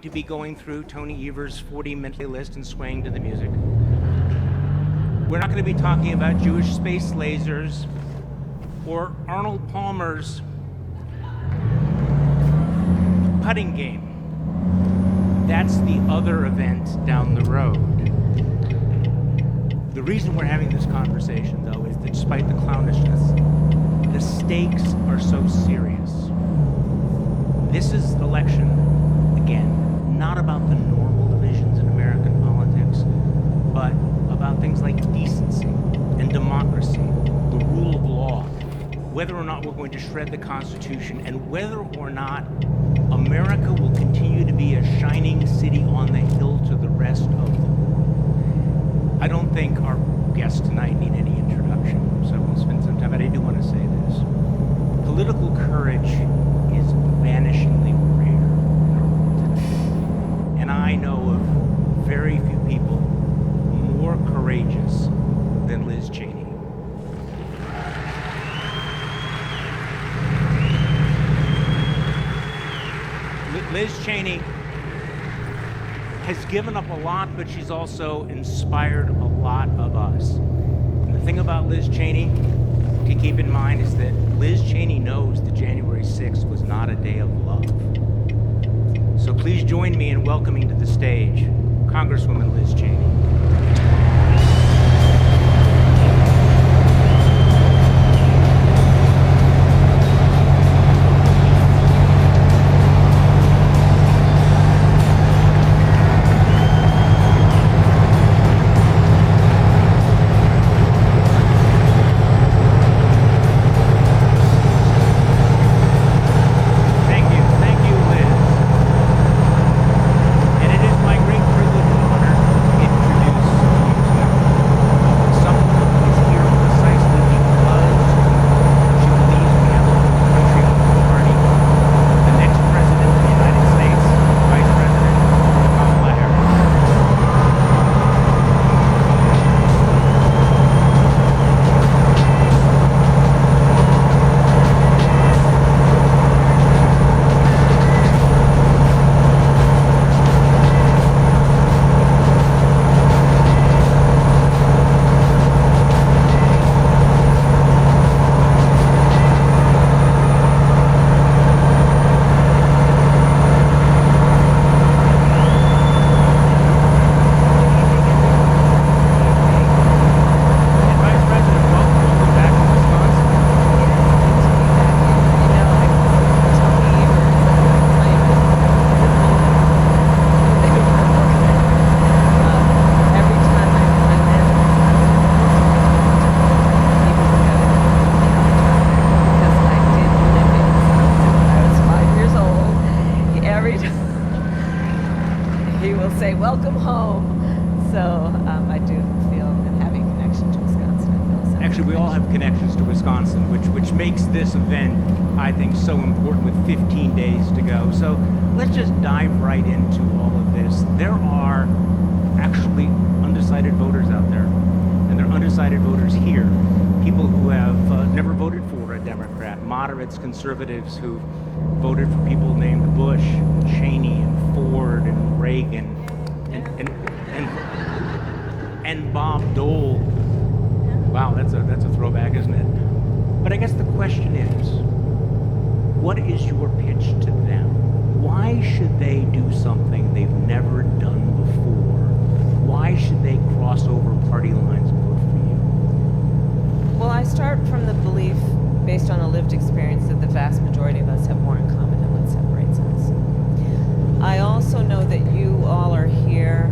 to be going through Tony Evers' 40-minute list and swaying to the music. We're not going to be talking about Jewish space lasers or Arnold Palmer's putting game. That's the other event down the road. The reason we're having this conversation, though, is that despite the clownishness, the stakes are so serious. This is election, again, not about the normal divisions in American politics, but about things like decency and democracy, the rule of law, whether or not we're going to shred the Constitution, and whether or not America will continue to be a shining city on the hill to the rest of the world. I don't think our guests tonight need any introduction, so we'll spend some time, but I do want to say this. Political courage is vanishingly rare in our world today. And I know of very few people more courageous than Liz Cheney. Liz Cheney has given up a lot, but she's also inspired a lot of us. And the thing about Liz Cheney to keep in mind is that Liz Cheney knows that January 6th was not a day of love. So please join me in welcoming to the stage Congresswoman Liz Cheney. This event, I think, so important with 15 days to go. So let's just dive right into all of this. There are actually undecided voters out there, and there are undecided voters here, people who have never voted for a Democrat, moderates, conservatives who voted for people named Bush, Cheney, and Ford, and Reagan, and Bob Dole. Wow, that's a throwback, isn't it? But I guess the question is, what is your pitch to them? Why should they do something they've never done before? Why should they cross over party lines and vote for you? Well, I start from the belief, based on a lived experience, that the vast majority of us have more in common than what separates us. I also know that you all are here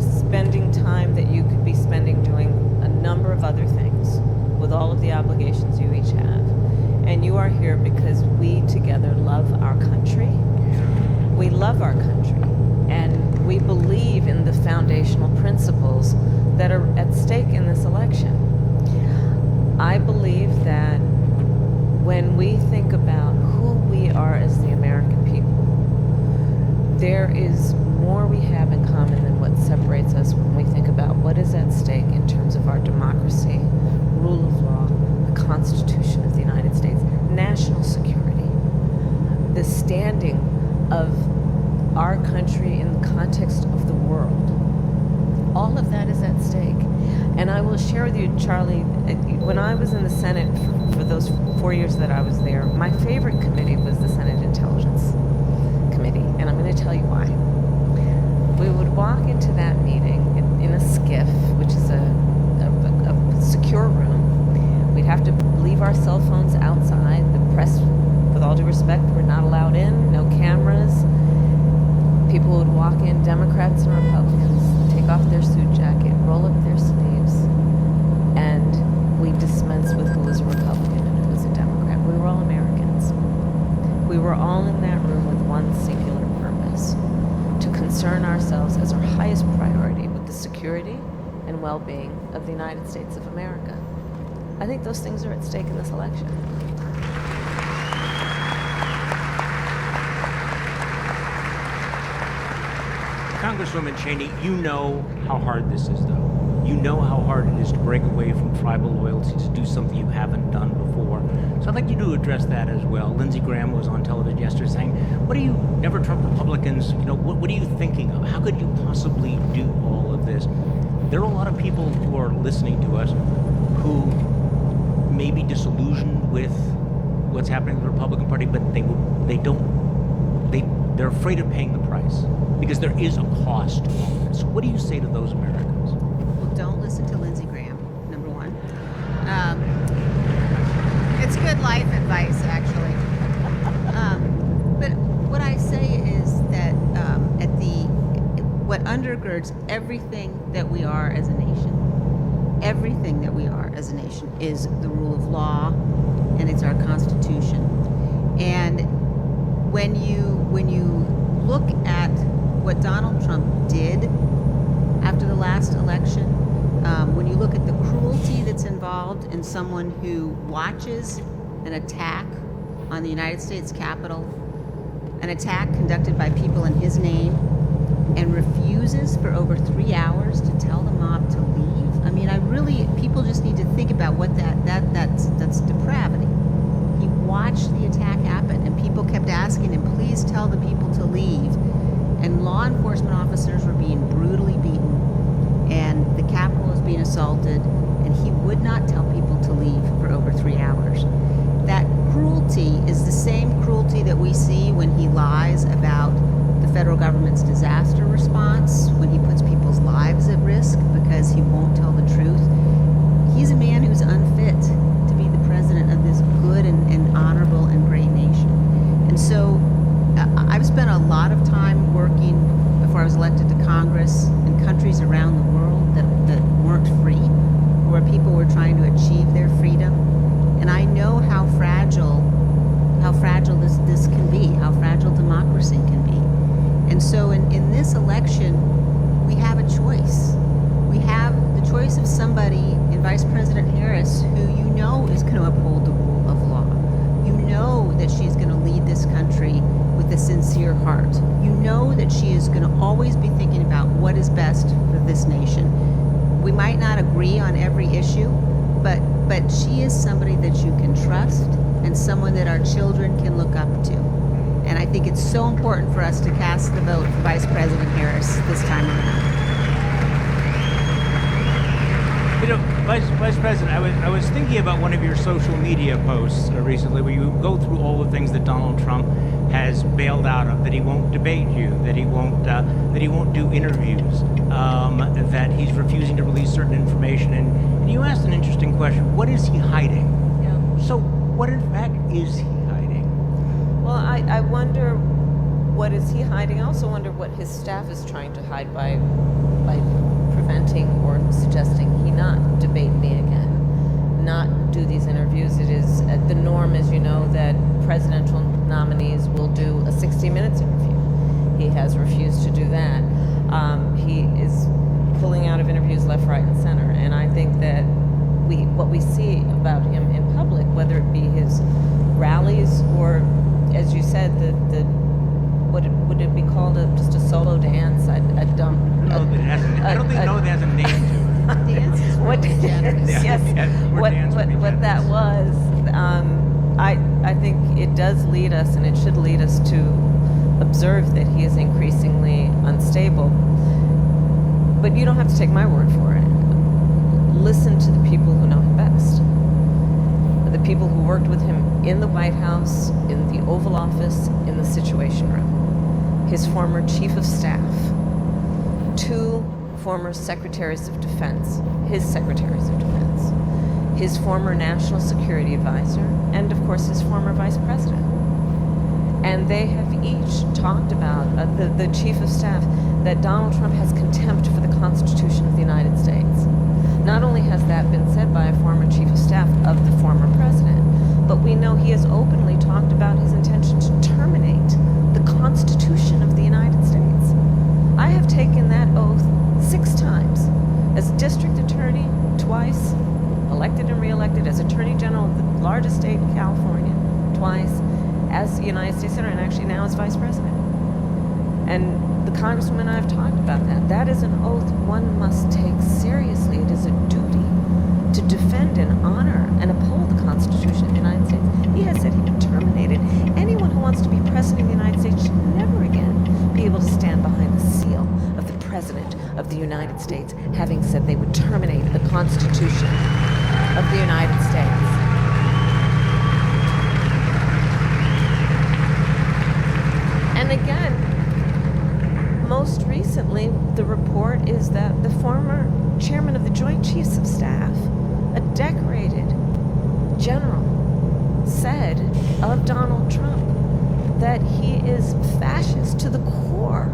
spending time that you could be spending doing a number of other things, with all of the obligations you each have. And you are here because we together love our country. We love our country. And we believe in the foundational principles that are at stake in this election. I believe that when we think about who we are as the American people, there is more we have in common than what separates us when we think about what is at stake in terms of our democracy, rule of law, the Constitution of the United States, national security, the standing of our our country in the context of the world. All of that is at stake. And I will share with you, Charlie, when I was in the Senate for those 4 years that I was there, my favorite committee was the Senate Intelligence Committee, and I'm going to tell you why. We would walk into that meeting in a skiff, which is a secure room. We'd have to leave our cell phones outside. The press, with all due respect, were not allowed in, no cameras. People would walk in, Democrats and Republicans, take off their suit jacket, roll up their sleeves, and we dispense with who was a Republican and who was a Democrat. We were all Americans. We were all in that room with one singular purpose: to concern ourselves as our highest priority with the security and well-being of the United States of America. I think those things are at stake in this election. Congresswoman Cheney, you know how hard this is, though. You know how hard it is to break away from tribal loyalty, to do something you haven't done before. So I'd like you to address that as well. Lindsey Graham was on television yesterday saying, what are you, never Trump Republicans, what are you thinking of? How could you possibly do all of this? There are a lot of people who are listening to us who may be disillusioned with what's happening in the Republican Party, but they're afraid of paying the price because there is a cost to all this. What do you say to those Americans? Well, don't listen to Lindsey Graham, number one. It's good life advice, actually. But what I say is that what undergirds everything that we are as a nation, everything that we are as a nation, is the rule of law, and it's our Constitution. And when you look at what Donald Trump did after the last election, when you look at the cruelty that's involved in someone who watches an attack on the United States Capitol, an attack conducted by people in his name, and refuses for over 3 hours to tell the mob to leave. I mean, people just need to think about what that's depravity. He watched the attack happen, and people kept asking him, please tell the people to leave. And law enforcement officers were being brutally beaten, and the Capitol was being assaulted, and he would not tell people to leave for over 3 hours. That cruelty is the same cruelty that we see when he lies about the federal government's disaster response, when he puts people's lives at risk because he won't tell the truth. He's a man who's unfit to be the president of this good and honorable and great nation. And so I've spent a lot of time working before I was elected to Congress in countries around the world that weren't free, where people were trying to achieve their freedom. And I know how fragile this can be, how fragile democracy can be. And so in this election, we have a choice. We have the choice of somebody in Vice President Harris who you know is going to uphold the rule of law. You know that she's going to lead this country with a sincere heart. You know that she is going to always be thinking about what is best for this nation. We might not agree on every issue, but she is somebody that you can trust and someone that our children can look up to. And I think it's so important for us to cast the vote for Vice President Harris this time around. Vice President, I was thinking about one of your social media posts recently where you go through all the things that Donald Trump has bailed out of, that he won't debate you, that he won't do interviews, that he's refusing to release certain information. And you asked an interesting question: what is he hiding? Yeah. So, what in fact is he hiding? Well, I wonder what is he hiding. I also wonder what his staff is trying to hide by preventing or suggesting he not debate me again, not do these interviews. It is the norm, as you know, that presidential nominees will do a 60 Minutes interview. He has refused to do that. He is pulling out of interviews left, right, and center. And I think that what we see about him in public, whether it be his rallies or, as you said, would it be called just a solo dance? I don't think it has a name to it. Dance is really generous. Yes, what that was. I think it does lead us, and it should lead us to observe that he is increasingly unstable. But you don't have to take my word for it. Listen to the people who know him best. The people who worked with him in the White House, in the Oval Office, in the Situation Room. His former chief of staff, 2 former secretaries of defense, his secretaries of defense, his former national security advisor, and of course his former vice president. And they have each talked about, the chief of staff, that Donald Trump has contempt for the Constitution of the United States. Not only has that been said by a former chief of staff of the former president, but we know he has openly talked about his intention to terminate the Constitution of the United States. I have taken that oath 6 times as district attorney, twice, elected and reelected, as attorney general of the largest state in California, twice, as United States Senator, and actually now as vice president. And the Congresswoman and I have talked about that. That is an oath one must take seriously. It is a duty to defend and honor and uphold the Constitution of the United States. He has said he would terminate it. Anyone who wants to be president of the United States should never again be able to stand behind the seal of the President of the United States, having said they would terminate the Constitution of the United States. And again, most recently, the report is that the former chairman of the Joint Chiefs of Staff, a decorated general, said of Donald Trump that he is fascist to the core.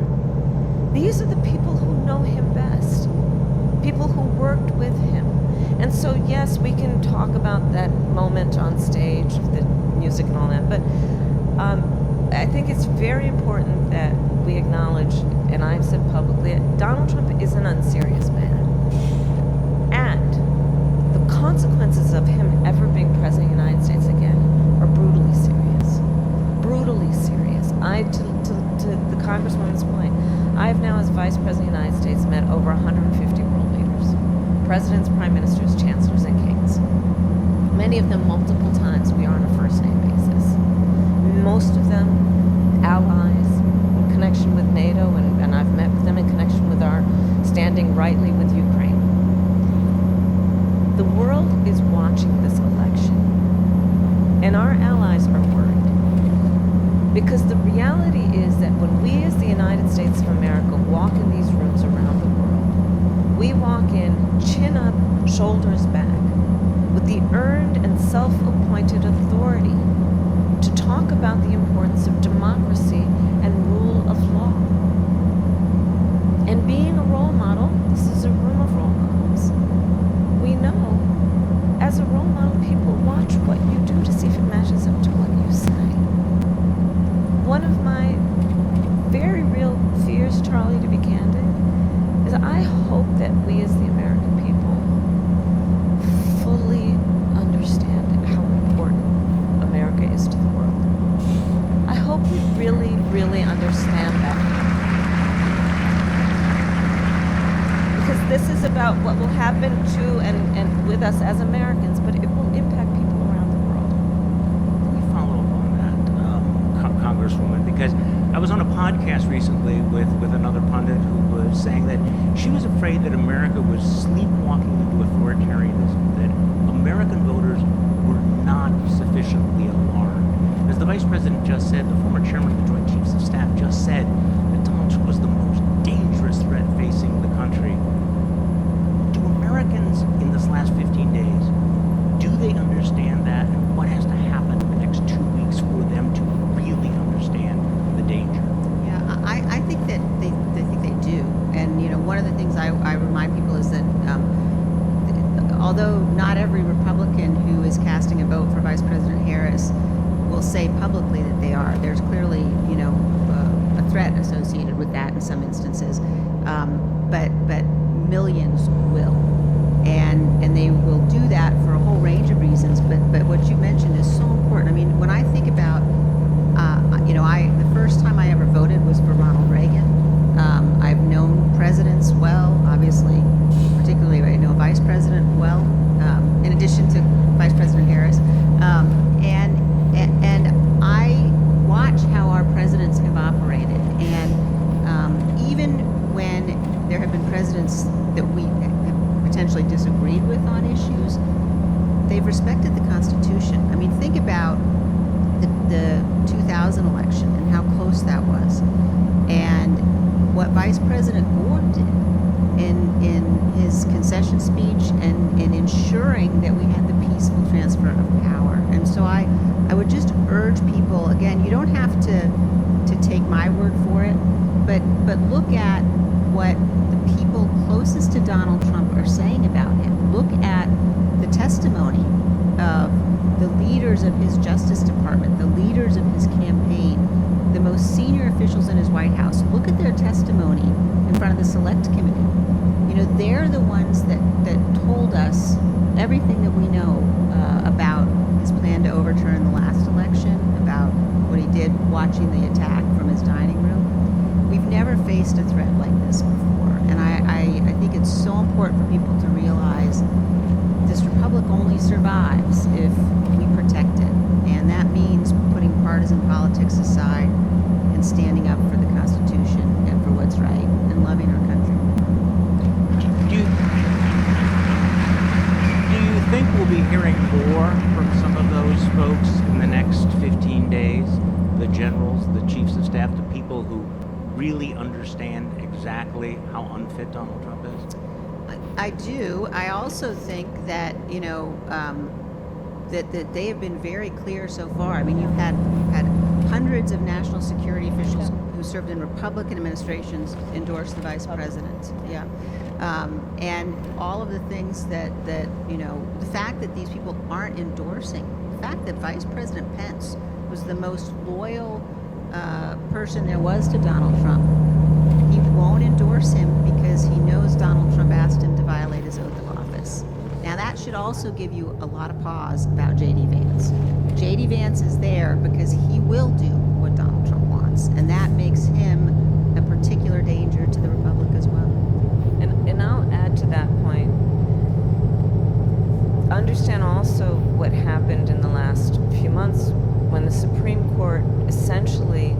These are the people who know him best, people who worked with him. And so, yes, we can talk about that moment on stage, the music and all that, but I think it's very important that we acknowledge, and I've said publicly, Donald Trump is an unserious man. And the consequences of him ever being president of the United States again are brutally serious. Brutally serious. To the Congresswoman's point, I have now, as Vice President of the United States, met over 150 world leaders. Presidents, prime ministers, chancellors, and kings. Many of them multiple times. We are on a first-name basis. Most of them allies in connection with NATO, and I've met with them in connection with our standing rightly with Ukraine. The world is watching this election, and our allies are worried. Because the reality is that when we as the United States of America walk in these rooms around the world, we walk in chin up, shoulders back, with the earned and self-appointed authority to talk about the importance of democracy and rule of law. And being a role model, this is a room of role models. We know, as a role model, people watch what you do to see if it matches up to what you say. One of my very real fears, Charlie, to be candid, is I hope that we as the American people fully understand how important America is to the world. I hope we really, really understand that. Because this is about what will happen to and with us as Americans, but it will impact people around the world. Let me follow up on that, Congresswoman, because I was on a podcast recently with another pundit who was saying that she was afraid that America was sleepwalking into authoritarianism, that American voters were not sufficiently alarmed. As the Vice President just said, the former chairman of the Joint Chiefs of Staff just said that Donald Trump was the most dangerous threat facing the country. Do Americans in this last 15 days, do they understand that? And what has to happen in the next 2 weeks for them to really understand the danger? Yeah, I think that they think they do. And, one of the things I remind people is that although not every Republican who is casting a vote for Vice President Harris will say publicly that they are, there's clearly, a threat associated with that in some instances. But millions will. And they will do that for a whole range of reasons. But what you mentioned is so important. I mean, when I think about, the first time I ever voted was for Ronald Reagan. I've known presidents well, obviously, particularly I know Vice President well, in addition to Vice President Harris. And I watch how our presidents have operated. have been presidents that we have potentially disagreed with on issues, they've respected the Constitution. I mean, think about the 2000 election and how close that was, and what Vice President Gore did in his concession speech and in ensuring that we had the peaceful transfer of power. And so I would just urge people, again, you don't have to take my word for it, but look at what the people closest to Donald Trump are saying about him. Look at the testimony of the leaders of his Justice Department, the leaders of his campaign, the most senior officials in his White House. Look at their testimony in front of the Select Committee. You know, they're the ones that told us everything that we know about his plan to overturn the last election, about what he did watching the attack from his dining room. We've never faced a threat like this before, and I think it's so important for people to realize this republic only survives if we protect it, and that means putting partisan politics aside and standing up for the Constitution and for what's right and loving our country. Do you think we'll be hearing more from some of those folks in the next 15 days? The generals, the chiefs of staff, the people who really understand exactly how unfit Donald Trump is? I do. I also think that, you know, that they have been very clear so far. I mean, you've had hundreds of national security officials who served in Republican administrations endorse the vice president. Yeah. And all of the things that, you know, the fact that these people aren't endorsing, the fact that Vice President Pence was the most loyal person there was to Donald Trump, he won't endorse him because he knows Donald Trump asked him to violate his oath of office. Now that should also give you a lot of pause about J.D. Vance. J.D. Vance is there because he will do what Donald Trump wants, and that makes him a particular danger to the republic as well. And I'll add to that point. Understand also what happened in the last few months when the Supreme Court essentially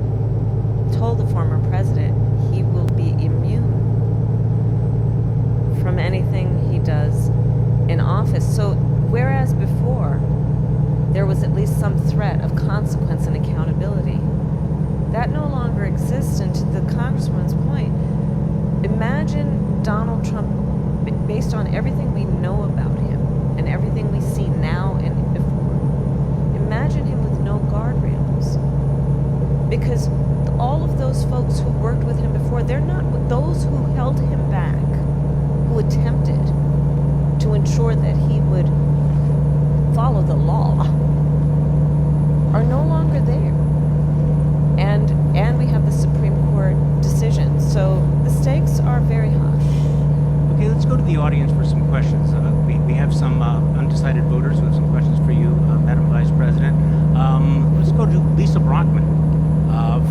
told the former president he will be immune from anything he does in office. So whereas before there was at least some threat of consequence and accountability, that no longer exists. And to the Congresswoman's point, imagine Donald Trump, based on everything we know about him and everything we see now and before, imagine him with no guardrails. Because all of those folks who worked with him before, they're not those who held him back, who attempted to ensure that he would follow the law, are no longer there. And we have the Supreme Court decision. So the stakes are very high. Okay, let's go to the audience for some questions. We have some undecided voters who have some questions for you, Madam Vice President. Let's go to Lisa Brockman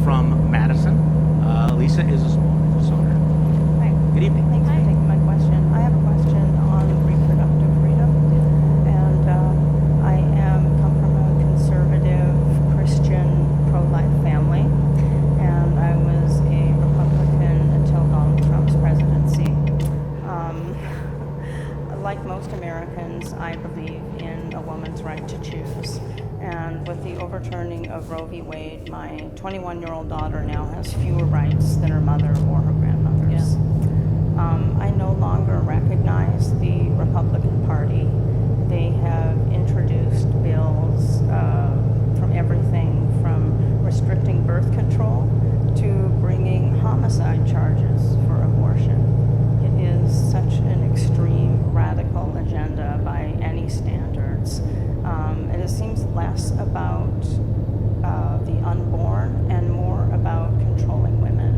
from Madison. Lisa is a small business owner. Hi. Good evening. Thanks for taking my question. I have a question on reproductive freedom, and I come from a conservative Christian pro-life family, and I was a Republican until Donald Trump's presidency. Like most Americans, I believe in a woman's right to choose. And with the overturning of Roe v. Wade, my 21-year-old daughter now has fewer rights than her mother or her grandmothers. Yeah. I no longer recognize the Republican Party. They have introduced bills from everything from restricting birth control to bringing homicide charges for abortion. It is such an extreme, radical agenda by any standards. And it seems less about the unborn and more about controlling women.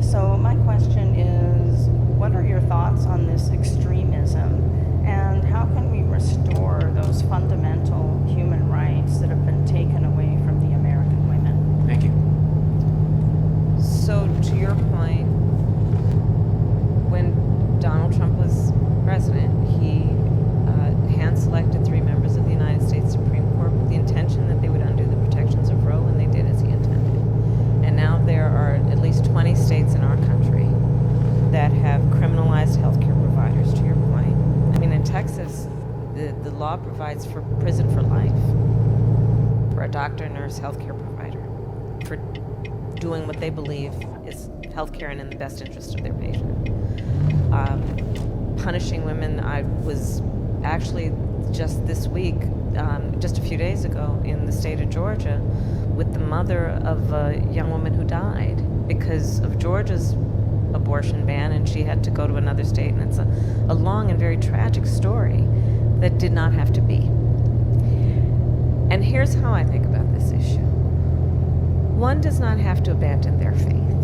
So my question is, what are your thoughts on this extremism, and how can we restore those fundamental human rights that have been taken away from the American women? Thank you. So to your point, when Donald Trump was president, he hand-selected 3 members of the United States Supreme Court with the intention that they would undo the protections of Roe, and they did as he intended. And now there are at least 20 states in our country that have criminalized law provides for prison for life for a doctor, nurse, healthcare provider for doing what they believe is healthcare and in the best interest of their patient. Punishing women. I was actually just this week, just a few days ago, in the state of Georgia with the mother of a young woman who died because of Georgia's abortion ban, and she had to go to another state, and it's a long and very tragic story that did not have to be. And here's how I think about this issue. One does not have to abandon their faith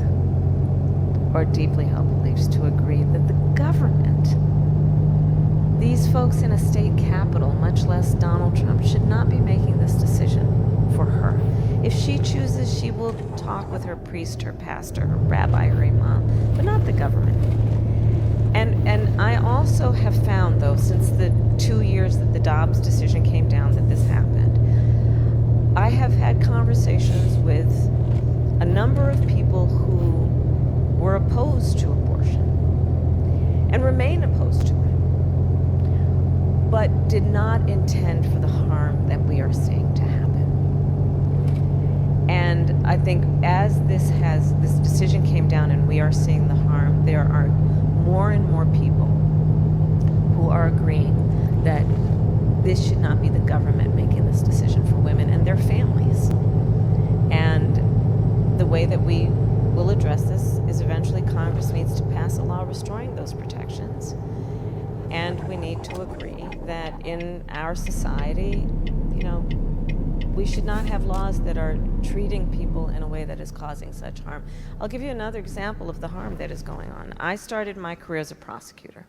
or deeply held beliefs to agree that the government, these folks in a state capital, much less Donald Trump, should not be making this decision for her. If she chooses, she will talk with her priest, her pastor, her rabbi, her imam, but not the government. And I also have found, though, since the 2 years that the Dobbs decision came down that this happened, I have had conversations with a number of people who were opposed to abortion and remain opposed to it, but did not intend for the harm that we are seeing to happen. And I think as this decision came down and we are seeing the harm, there are more and more people who are agreeing that this should not be the government making this decision for women and their families. And the way that we will address this is eventually Congress needs to pass a law restoring those protections. And we need to agree that in our society, we should not have laws that are treating people in a way that is causing such harm. I'll give you another example of the harm that is going on. I started my career as a prosecutor.